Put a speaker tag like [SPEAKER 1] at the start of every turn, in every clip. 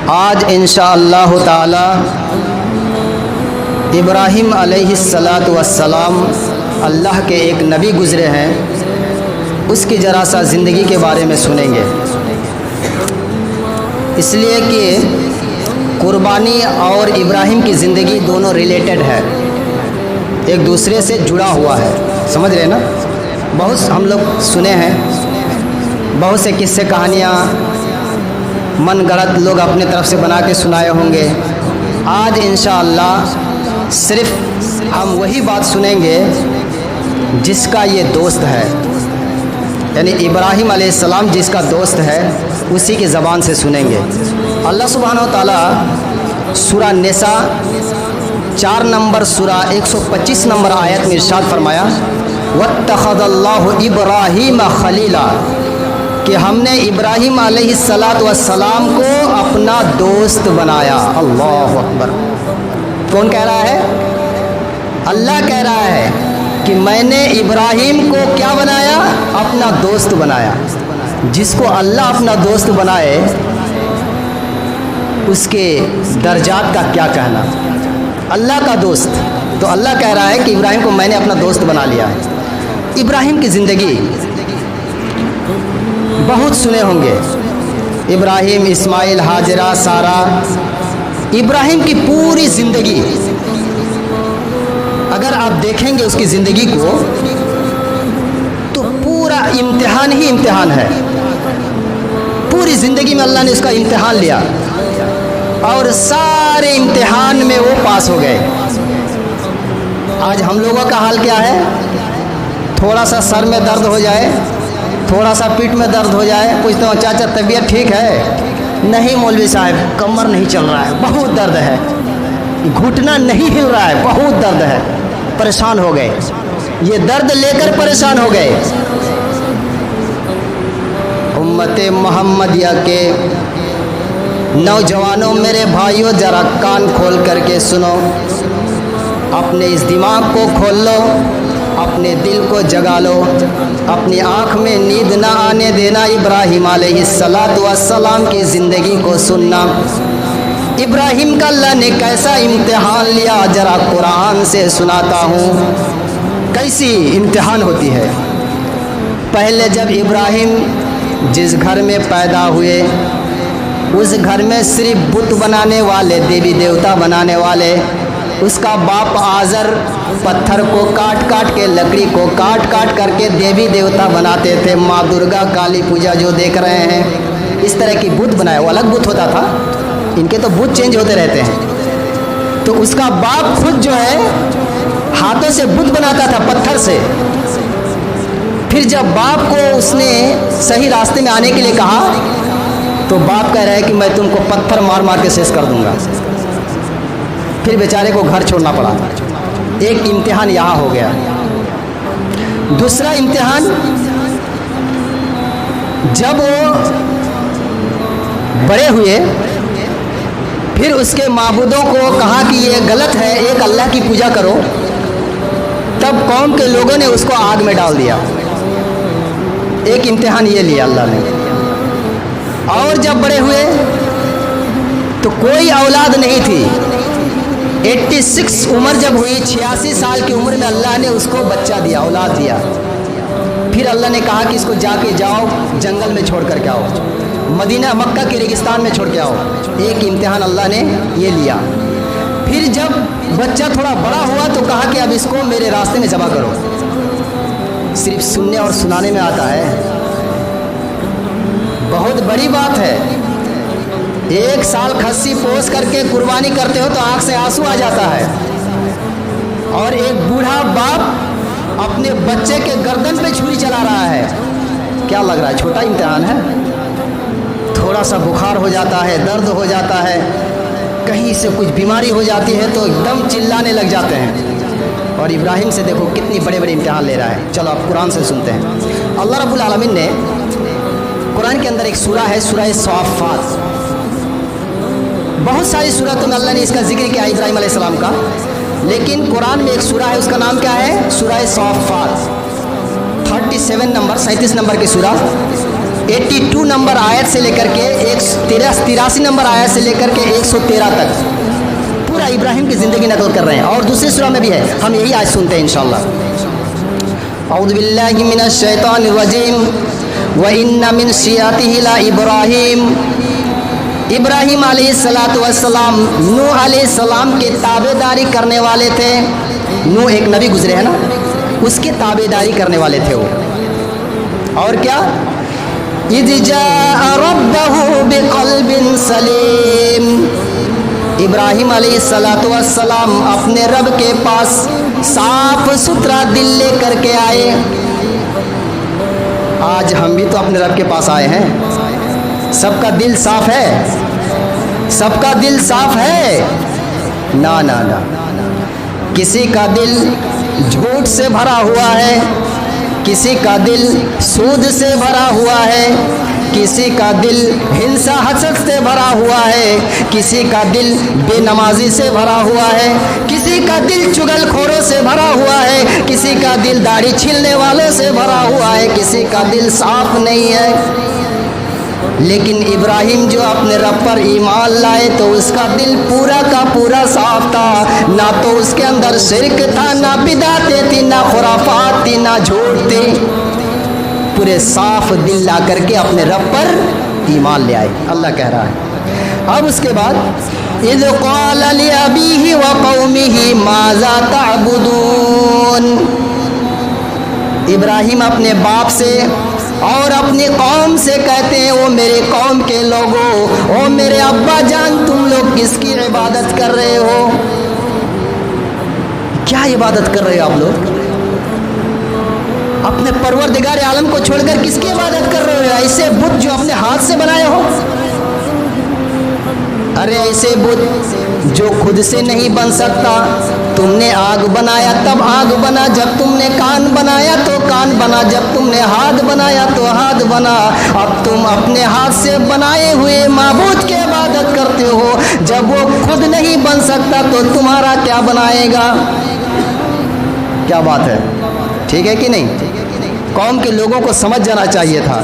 [SPEAKER 1] آج انشاءاللہ تعالی ابراہیم علیہ الصلاۃ والسلام اللہ کے ایک نبی گزرے ہیں، اس کی ذرا سا زندگی کے بارے میں سنیں گے، اس لیے کہ قربانی اور ابراہیم کی زندگی دونوں ریلیٹڈ ہے، ایک دوسرے سے جڑا ہوا ہے، سمجھ رہے نا؟ بہت ہم لوگ سنے ہیں، بہت سے قصے کہانیاں من گڑت لوگ اپنے طرف سے بنا کے سنائے ہوں گے۔ آج انشاءاللہ صرف ہم وہی بات سنیں گے جس کا یہ دوست ہے، یعنی ابراہیم علیہ السلام جس کا دوست ہے اسی کی زبان سے سنیں گے۔ اللہ سبحانہ و تعالی سورہ نساء 4 نمبر سورہ 125 نمبر آیت میں ارشاد فرمایا وَاتَّخَذَ اللَّهُ إِبْرَاهِيمَ خَلِيلًا، کہ ہم نے ابراہیم علیہ السلام کو اپنا دوست بنایا۔ اللہ اکبر! کون کہہ رہا ہے؟ اللہ کہہ رہا ہے کہ میں نے ابراہیم کو کیا بنایا؟ اپنا دوست بنایا۔ جس کو اللہ اپنا دوست بنائے اس کے درجات کا کیا کہنا، اللہ کا دوست۔ تو اللہ کہہ رہا ہے کہ ابراہیم کو میں نے اپنا دوست بنا لیا ہے۔ ابراہیم کی زندگی بہت سنے ہوں گے، ابراہیم، اسماعیل، ہاجرہ، سارہ۔ ابراہیم کی پوری زندگی اگر آپ دیکھیں گے اس کی زندگی کو تو پورا امتحان ہی امتحان ہے۔ پوری زندگی میں اللہ نے اس کا امتحان لیا اور سارے امتحان میں وہ پاس ہو گئے۔ آج ہم لوگوں کا حال کیا ہے؟ تھوڑا سا سر میں درد ہو جائے، تھوڑا سا پیٹ میں درد ہو جائے، پوچھتے ہوں چاچا طبیعت ٹھیک ہے؟ نہیں مولوی صاحب، کمر نہیں چل رہا ہے، بہت درد ہے، گھٹنا نہیں ہل رہا ہے، بہت درد ہے۔ پریشان ہو گئے، یہ درد لے کر پریشان ہو گئے۔ امت محمدیہ کے نوجوانوں، میرے بھائیوں، ذرا کان کھول کر کے سنو، اپنے اس دماغ کو کھول لو، اپنے دل کو جگا لو، اپنی آنکھ میں نیند نہ آنے دینا۔ ابراہیم علیہ السلام کی زندگی کو سننا، ابراہیم کا اللہ نے کیسا امتحان لیا ذرا قرآن سے سناتا ہوں، کیسی امتحان ہوتی ہے۔ پہلے جب ابراہیم جس گھر میں پیدا ہوئے اس گھر میں صرف بت بنانے والے، دیوی دیوتا بنانے والے، اس کا باپ آزر پتھر کو کاٹ کاٹ کے، لکڑی کو کاٹ کاٹ کر کے دیوی دیوتا بناتے تھے۔ ماں درگا، کالی پوجا جو دیکھ رہے ہیں، اس طرح کی بت بنائے، وہ الگ بت ہوتا تھا، ان کے تو بت چینج ہوتے رہتے ہیں۔ تو اس کا باپ خود جو ہے ہاتھوں سے بت بناتا تھا، پتھر سے۔ پھر جب باپ کو اس نے صحیح راستے میں آنے کے لیے کہا تو باپ کہہ رہا ہے کہ میں تم کو پتھر مار مار کے شیش کر دوں گا۔ پھر بیچارے کو گھر چھوڑنا پڑا۔ ایک امتحان یہاں ہو گیا۔ دوسرا امتحان، جب وہ بڑے ہوئے پھر اس کے معبودوں کو کہا کہ یہ غلط ہے، ایک اللہ کی پوجا کرو، تب قوم کے لوگوں نے اس کو آگ میں ڈال دیا۔ ایک امتحان یہ لیا اللہ نے۔ اور جب بڑے ہوئے تو کوئی اولاد نہیں تھی۔ 86 عمر جب ہوئی، 86 سال کی عمر میں اللہ نے اس کو بچہ دیا، اولاد دیا۔ پھر اللہ نے کہا کہ اس کو جا کے جاؤ جنگل میں چھوڑ کر کے آؤ، مدینہ مکہ کے ریگستان میں چھوڑ کے آؤ۔ ایک امتحان اللہ نے یہ لیا۔ پھر جب بچہ تھوڑا بڑا ہوا تو کہا کہ اب اس کو میرے راستے میں ذبح کرو۔ صرف سننے اور سنانے میں آتا ہے، بہت بڑی بات ہے۔ 1 سال کھسی پوس کر کے قربانی کرتے ہو تو آنکھ سے آنسو آ جاتا ہے، اور ایک بوڑھا باپ اپنے بچے کے گردن پہ چھری چلا رہا ہے۔ کیا لگ رہا ہے؟ چھوٹا امتحان ہے؟ تھوڑا سا بخار ہو جاتا ہے، درد ہو جاتا ہے، کہیں سے کچھ بیماری ہو جاتی ہے تو ایک دم چلانے لگ جاتے ہیں۔ اور ابراہیم سے دیکھو کتنی بڑے بڑے امتحان لے رہا ہے۔ چلو آپ قرآن سے سنتے ہیں۔ اللہ رب العالمین نے قرآن کے اندر ایک سورہ ہے، سورہ صافات۔ بہت ساری سورتوں میں اللہ نے اس کا ذکر کیا ابراہیم علیہ السلام کا، لیکن قرآن میں ایک سورہ ہے، اس کا نام کیا ہے؟ سورہ صافات۔ 37 نمبر 37 نمبر کی سورہ 82 नंबर आयत से लेकर के 83 नंबर आयत से लेकर के 113 तक पूरा इब्राहिम की ज़िंदगी नकल कर रहे हैं। और दूसरी सूरा में भी है, हम यही आज सुनते हैं इंशाअल्लाह। औज़ु बिल्लाहि मिनश शैतानिर रजीम व इन्ना मिन शियातिहि ला इब्राहीम। इब्राहिम अलैहिस्सलातु वस्सलाम नूह अलैहिस्सलाम के ताबेदारी करने वाले थे। नूह एक नबी गुजरे हैं ना, उसके ताबेदारी करने वाले थे वो। और क्या, इज़ जाअ रब्बहु बिक़ल्बिन सलीम। इब्राहिम अलैहिस्सलातु वस्सलाम अपने रब के पास साफ सुथरा दिल लेकर के आए। आज हम भी तो अपने रब के पास आए हैं। सबका दिल साफ है? सबका दिल साफ है? ना ना ना, किसी का दिल झूठ से भरा हुआ है, किसी का दिल सूद से भरा हुआ है, किसी का दिल हिंसा हसद से भरा हुआ है, किसी का दिल बेनमाजी से भरा हुआ है, किसी का दिल चुगलखोरों से भरा हुआ है, किसी का दिल दाढ़ी छीलने वालों से भरा हुआ है, किसी का दिल साफ नहीं है। लेकिन इब्राहिम जो अपने रब पर ईमान लाए तो उसका दिल पूरा का पूरा साफ था। ना तो उसके अंदर शिरक था, ना बिदातें थी, ना खुराफात थी, ना झूठ थी। पूरे साफ दिल ला करके अपने रब पर ईमान ले आए, अल्लाह कह रहा है। अब उसके बाद इज़ क़ाल लिअबीहि व क़ौमिहि माज़ा तअबुदून। इब्राहिम अपने बाप से और अपनी कौम से कहते हैं, ओ मेरे कौम के लोगों, ओ मेरे अब्बा जान, तुम लोग किसकी इबादत कर रहे हो? क्या इबादत कर रहे हो आप लोग? अपने परवरदिगार आलम को छोड़कर किसकी इबादत कर रहे हो? ऐसे बुत जो अपने हाथ से बनाए हो? अरे ऐसे बुत जो खुद से नहीं बन सकता। तुमने आग बनाया तब आग बना, जब तुमने कान बनाया तो कान बना, जब तुमने हाथ बनाया तो हाथ बना। अब तुम अपने हाथ से बनाए हुए माबूद की इबादत करते हो। जब वो खुद नहीं बन सकता तो तुम्हारा क्या बनाएगा? क्या बात है, ठीक है कि नहीं? कौम के लोगों को समझ जाना चाहिए था।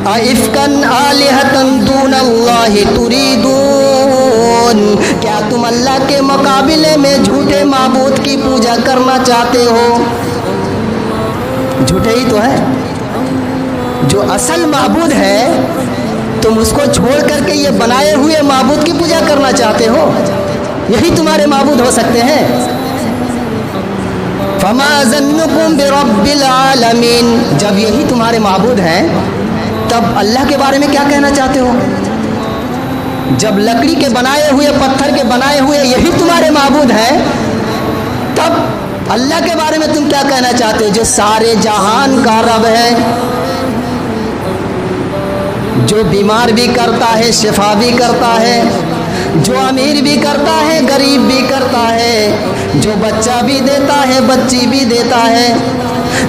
[SPEAKER 1] अइफ्कन आलिहतन दूनल्लाहि तुरीदून, क्या तुम अल्लाह के मुकाबले में झूठे माबूद की पूजा करना चाहते हो? झूठे ही तो है। जो असल माबूद है तुम उसको छोड़ करके ये बनाए हुए माबूद की पूजा करना चाहते हो। यही तुम्हारे माबूद हो सकते हैं। फमा ज़न्नुकुम बिरब्बिल आलमीन, जब यही तुम्हारे माबूद हैं तब अल्लाह के बारे में क्या कहना चाहते हो? जब लकड़ी के बनाए हुए, पत्थर के बनाए हुए यही तुम्हारे माबूद हैं, तब अल्लाह के बारे में तुम क्या कहना चाहते हो? जो सारे जहान का रब है, जो बीमार भी करता है, शिफा भी करता है, जो अमीर भी करता है, गरीब भी करता है, जो बच्चा भी देता है, बच्ची भी देता है,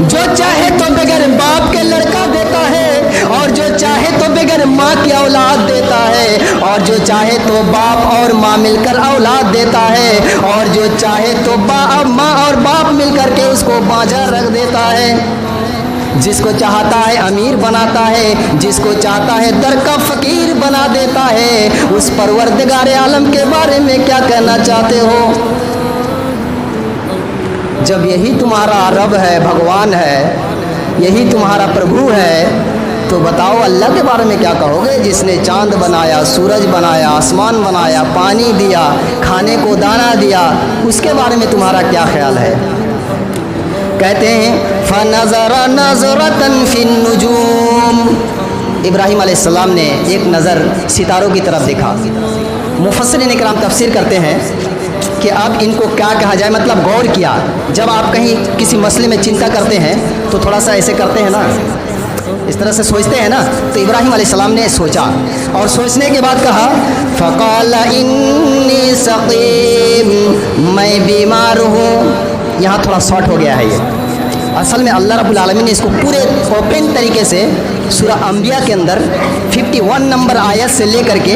[SPEAKER 1] जो चाहे तो बगैर बाप के लड़का देता है, और जो चाहे तो बगैर माँ की औलाद देता है, और जो चाहे तो बाप और माँ मिलकर औलाद देता है, और जो चाहे तो माँ और बाप मिलकर के उसको बांझा रख देता है। जिसको चाहता है अमीर बनाता है, जिसको चाहता है दरका फकीर बना देता है। उस परवरदिगार आलम के बारे में क्या कहना चाहते हो? जब यही तुम्हारा रब है, भगवान है, यही तुम्हारा प्रभु है, तो बताओ अल्लाह के बारे में क्या कहोगे? जिसने चांद बनाया, सूरज बनाया, आसमान बनाया, पानी दिया, खाने को दाना दिया, उसके बारे में तुम्हारा क्या ख्याल है? कहते हैं फ़नज़रा नज़रतन फ़िन्नुजूम। इब्राहिम अलैहिस्सलाम ने एक नज़र सितारों की तरफ देखा। मुफ़स्सिरीन इकराम तफसीर करते हैं कि अब इनको क्या कहा जाए, मतलब गौर किया। जब आप कहीं किसी मसले में चिंता करते हैं तो थोड़ा सा ऐसे करते हैं ना, इस तरह से सोचते हैं ना। तो इब्राहिम अलैहिस्सलाम ने सोचा और सोचने के बाद कहा फ़क़ाल इन्नी सक़ीम, मैं बीमार हूँ। यहाँ थोड़ा शॉर्ट हो गया है ये। असल में अल्लाह रब्बुल आलमीन ने इसको पूरे ओपन तरीके से सूरा अंबिया के अंदर 51 नंबर आयत से लेकर के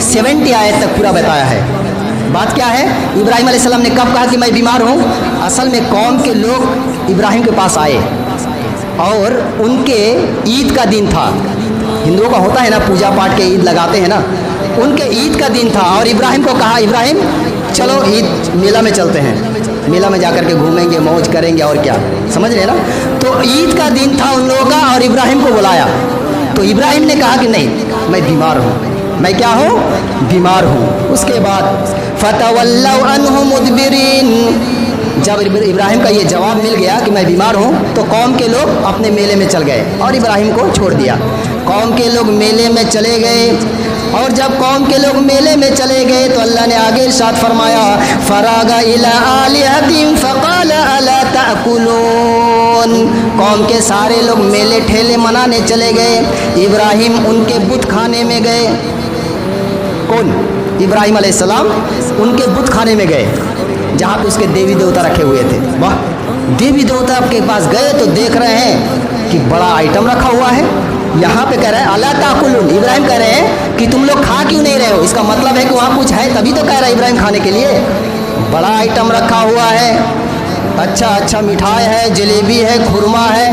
[SPEAKER 1] 70 आयत तक पूरा बताया है। बात क्या है? इब्राहिम अलैहिस्सलाम ने कब कहा कि मैं बीमार हूँ? असल में कौम के लोग इब्राहिम के पास आए और उनके ईद का दिन था। हिंदुओं का होता है ना, पूजा पाठ के ईद लगाते हैं ना, उनके ईद का दिन था और इब्राहिम को कहा, इब्राहिम चलो ईद मेला में चलते हैं, मेला में जाकर के घूमेंगे, मौज करेंगे और क्या, समझ रहे ना। तो ईद का दिन था उन लोगों का और इब्राहिम को बुलाया। तो इब्राहिम ने कहा कि नहीं, मैं बीमार हूँ, मैं क्या हूँ, बीमार हूँ। उसके बाद फतवल्लौ अन्हु मुदबिरीन, जब इब्राहिम का ये जवाब मिल गया कि मैं बीमार हूँ, तो कौम के लोग अपने मेले में चल गए और इब्राहिम को छोड़ दिया। कौम के लोग मेले में चले गए और जब कौम के लोग मेले में चले गए तो अल्लाह ने आगे इरशाद फरमाया, फरागा इला आलिहतिम फकाल अला ताकुलून। कौम के सारे लोग मेले ठेले मनाने चले गए, इब्राहिम उनके बुत खाने में गए। कौन? इब्राहिम अलैहिस्सलाम उनके बुत खाने में गए जहाँ पे उसके देवी देवता रखे हुए थे। वाह, देवी देवता आपके पास गए तो देख रहे हैं कि बड़ा आइटम रखा हुआ है। यहाँ पे कह रहे हैं अला ताकुलून, इब्राहिम कह रहे हैं कि तुम लोग खा क्यों नहीं रहे हो। इसका मतलब है कि वहाँ कुछ है, तभी तो कह रहा है इब्राहिम खाने के लिए। बड़ा आइटम रखा हुआ है, अच्छा अच्छा मिठाई है, जलेबी है, खुरमा है,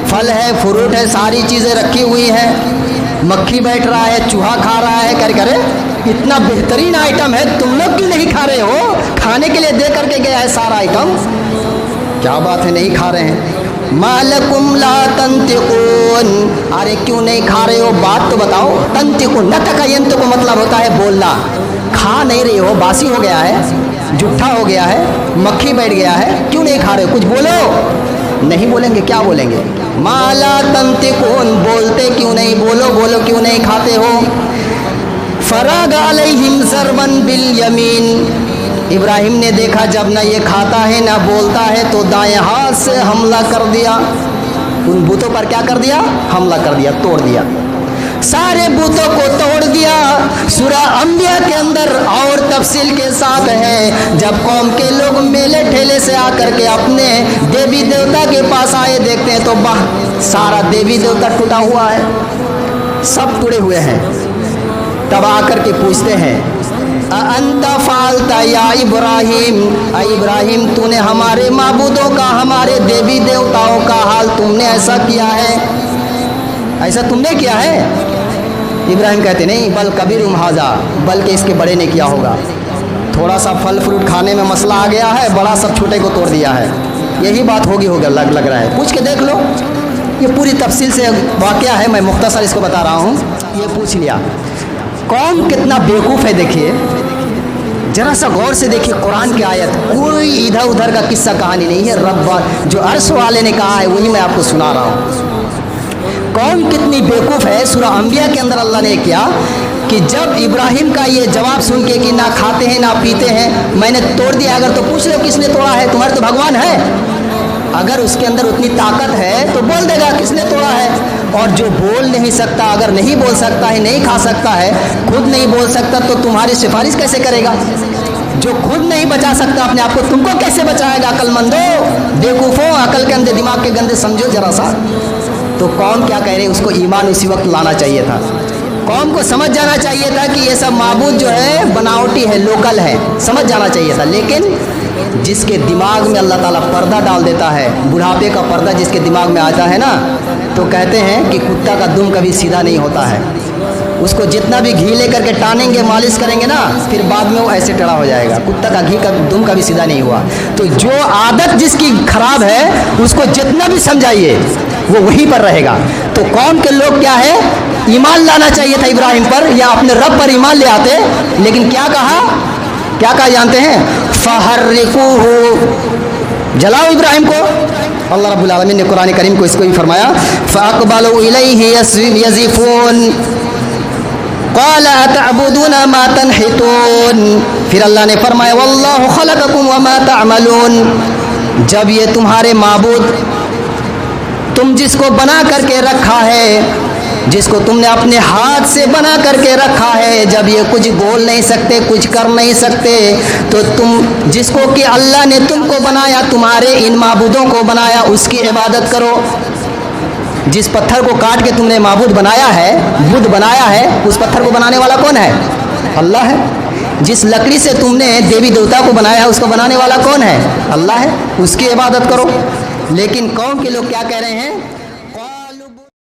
[SPEAKER 1] फल है, फ्रूट है, सारी चीज़ें रखी हुई हैं। मक्खी बैठ रहा है, चूहा खा रहा है, करे इतना बेहतरीन आइटम है, तुम लोग क्यों नहीं खा रहे हो। खाने के लिए दे करके गया है सारा आइटम, क्या बात है नहीं खा रहे हैं। मालकुम ला तंतिकून, अरे क्यों नहीं खा रहे हो, बात तो बताओ। तंतिकून, नतकयंत को मतलब होता है बोलना। खा नहीं रहे हो, बासी हो गया है, जुट्ठा हो गया है, मक्खी बैठ गया है, क्यों नहीं खा रहे हो, कुछ बोलो। नहीं बोलेंगे, क्या बोलेंगे। माला तंतिकून, बोलते क्यों नहीं, बोलो बोलो क्यों नहीं खाते हो। फराग अलैहिम ज़रबन बिल यमीन, इब्राहिम ने देखा जब ना ये खाता है ना बोलता है तो दाएं हाथ से हमला कर दिया। उन बूतों पर क्या कर दिया, हमला कर दिया, तोड़ दिया, सारे बूतों को तोड़ दिया। सूरह अंबिया के अंदर और तफसील के साथ है, जब कौम के लोग मेले ठेले से आकर के अपने देवी देवता के पास आए, देखते हैं तो वाह, सारा देवी देवता टूटा हुआ है, सब टूटे हुए हैं। तब आकर के पूछते हैं, अंता फालता या इब्राहिम, इब्राहिम तूने हमारे माबूदों का, हमारे देवी देवताओं का हाल तुमने ऐसा किया है, ऐसा तुमने किया है। इब्राहिम कहते नहीं, बल कबीरुम हाजा, बल्कि इसके बड़े ने किया होगा। थोड़ा सा फल फ्रूट खाने में मसला आ गया है, बड़ा सब छोटे को तोड़ दिया है, यही बात होगा लग रहा है। पूछ के देख लो, ये पूरी तफसील से वाक़या है, मैं मुख्तसर इसको बता रहा हूँ। ये पूछ लिया, कौन कितना बेवकूफ़ है। देखिए जरा सा गौर से देखिए कुरान की आयत, कोई इधर उधर का किस्सा कहानी नहीं है, रब जो अर्श वाले ने कहा है वही मैं आपको सुना रहा हूँ। कौन कितनी बेवकूफ़ है। सूरह अंबिया के अंदर अल्लाह ने किया कि जब इब्राहिम का ये जवाब सुन के कि ना खाते हैं ना पीते हैं, मैंने तोड़ दिया, अगर तो पूछ लो किसने तोड़ा है, तुम्हारे तो भगवान है, अगर उसके अंदर उतनी ताकत है तो बोल देगा किसने तोड़ा है। और जो बोल नहीं सकता, अगर नहीं बोल सकता है, नहीं खा सकता है, खुद नहीं बोल सकता, तो तुम्हारी सिफारिश कैसे करेगा। जो खुद नहीं बचा सकता अपने आप को, तुमको कैसे बचाएगा। अक्लमंदो, बेवकूफ़ों, अकल के अंदर, दिमाग के गंदे समझो जरा सा। तो कौम क्या कह रहे, उसको ईमान उसी वक्त लाना चाहिए था। कौम को समझ जाना चाहिए था कि ये सब माबूद जो है बनावटी है, लोकल है, समझ जाना चाहिए था। लेकिन जिसके दिमाग में अल्लाह ताला पर्दा डाल देता है, बुढ़ापे का पर्दा जिसके दिमाग में आता है ना, तो कहते हैं कि कुत्ता का दुम कभी सीधा नहीं होता है। उसको जितना भी घी लेकर के टानेंगे, मालिश करेंगे ना, फिर बाद में वो ऐसे टेढ़ा हो जाएगा। कुत्ता का घी का दुम कभी सीधा नहीं हुआ। तो जो आदत जिसकी खराब है, उसको जितना भी समझाइए वो वहीं पर रहेगा। तो कौम के लोग क्या है, ईमान लाना चाहिए था इब्राहिम पर, या अपने रब पर ईमान ले आते। लेकिन क्या कहा जानते हैं, फहर्रिकूहु, जलाओ इब्राहिम को। अल्लाह रब्बुल आलमीन ने कुरान करीम को इसको भी फरमाया, फ़अक़बलू इलैहि यज़िफ़ून क़ाल अतअबुदूना मा तनहितून। फिर अल्लाह ने फरमाया, वल्लाहु ख़लक़कुम वमा तअमलून। जब ये तुम्हारे माबूद, तुम जिसको बना करके रखा है, जिसको तुमने अपने हाथ से बना करके रखा है, जब ये कुछ बोल नहीं सकते, कुछ कर नहीं सकते, तो तुम जिसको कि अल्लाह ने तुमको बनाया, तुम्हारे इन माबूदों को बनाया, उसकी इबादत करो। जिस पत्थर को काट के तुमने माबूद बनाया है, बुद्ध बनाया है, उस पत्थर को बनाने वाला कौन है, अल्लाह है। जिस लकड़ी से तुमने देवी देवता को बनाया है, उसको बनाने वाला कौन है, अल्लाह है, उसकी इबादत करो। लेकिन कौम के लोग क्या कह रहे हैं,